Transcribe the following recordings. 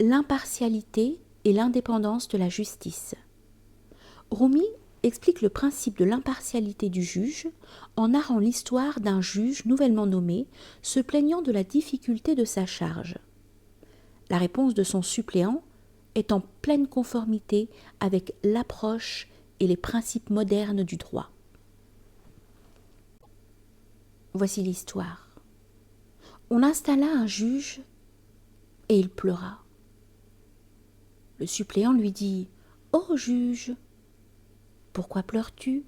l'impartialité et l'indépendance de la justice. Rumi explique le principe de l'impartialité du juge en narrant l'histoire d'un juge nouvellement nommé se plaignant de la difficulté de sa charge. La réponse de son suppléant est en pleine conformité avec l'approche et les principes modernes du droit. Voici l'histoire. On installa un juge et il pleura. Le suppléant lui dit « Ô juge, pourquoi pleures-tu ?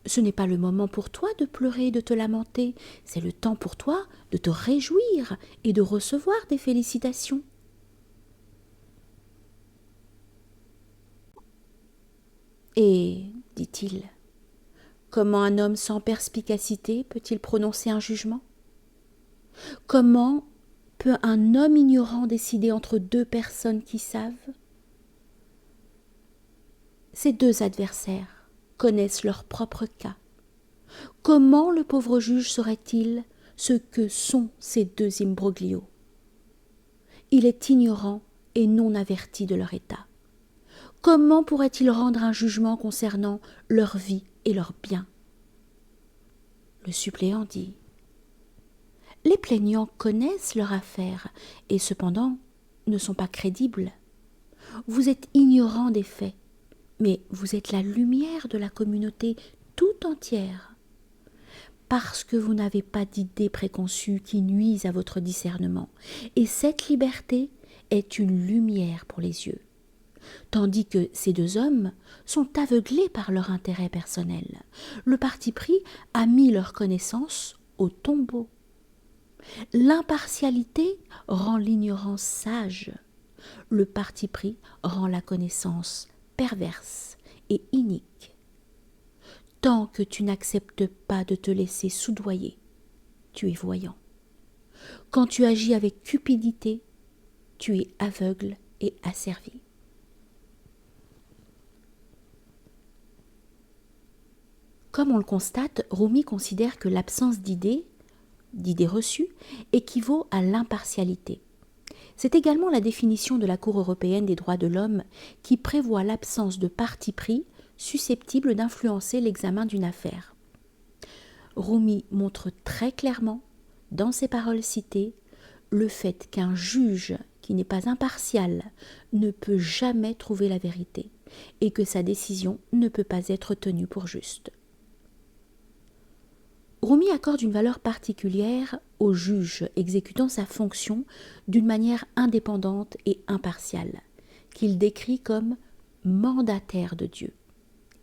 Ce n'est pas le moment pour toi de pleurer et de te lamenter, c'est le temps pour toi de te réjouir et de recevoir des félicitations. » Et, dit-il, comment un homme sans perspicacité peut-il prononcer un jugement ? Comment peut un homme ignorant décider entre deux personnes qui savent ? Ces deux adversaires connaissent leur propre cas. Comment le pauvre juge saurait-il ce que sont ces deux imbroglios ? Il est ignorant et non averti de leur état. Comment pourrait-il rendre un jugement concernant leur vie et leurs biens ? Le suppléant dit « Les plaignants connaissent leur affaire et cependant ne sont pas crédibles. Vous êtes ignorant des faits, mais vous êtes la lumière de la communauté tout entière. Parce que vous n'avez pas d'idées préconçues qui nuisent à votre discernement, et cette liberté est une lumière pour les yeux. Tandis que ces deux hommes sont aveuglés par leur intérêt personnel. Le parti pris a mis leur connaissance au tombeau. L'impartialité rend l'ignorance sage. Le parti pris rend la connaissance perverse et inique. Tant que tu n'acceptes pas de te laisser soudoyer, tu es voyant. Quand tu agis avec cupidité, tu es aveugle et asservi. Comme on le constate, Rumi considère que l'absence d'idées reçues, équivaut à l'impartialité. C'est également la définition de la Cour européenne des droits de l'homme qui prévoit l'absence de parti pris susceptible d'influencer l'examen d'une affaire. Rumi montre très clairement, dans ses paroles citées, le fait qu'un juge qui n'est pas impartial ne peut jamais trouver la vérité et que sa décision ne peut pas être tenue pour juste. Rumi accorde une valeur particulière au juge exécutant sa fonction d'une manière indépendante et impartiale, qu'il décrit comme mandataire de Dieu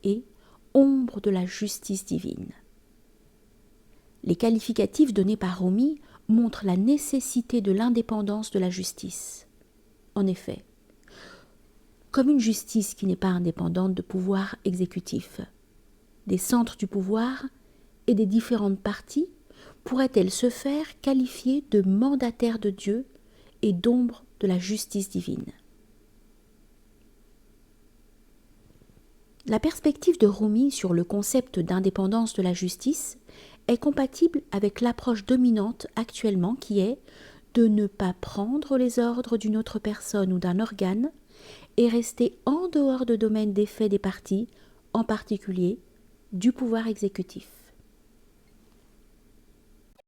et ombre de la justice divine. Les qualificatifs donnés par Rumi montrent la nécessité de l'indépendance de la justice. En effet, comme une justice qui n'est pas indépendante de pouvoir exécutif, des centres du pouvoir et des différentes parties pourrait-elle se faire qualifier de mandataire de Dieu et d'ombre de la justice divine. La perspective de Rumi sur le concept d'indépendance de la justice est compatible avec l'approche dominante actuellement qui est de ne pas prendre les ordres d'une autre personne ou d'un organe et rester en dehors du domaine d'effet des parties, en particulier du pouvoir exécutif.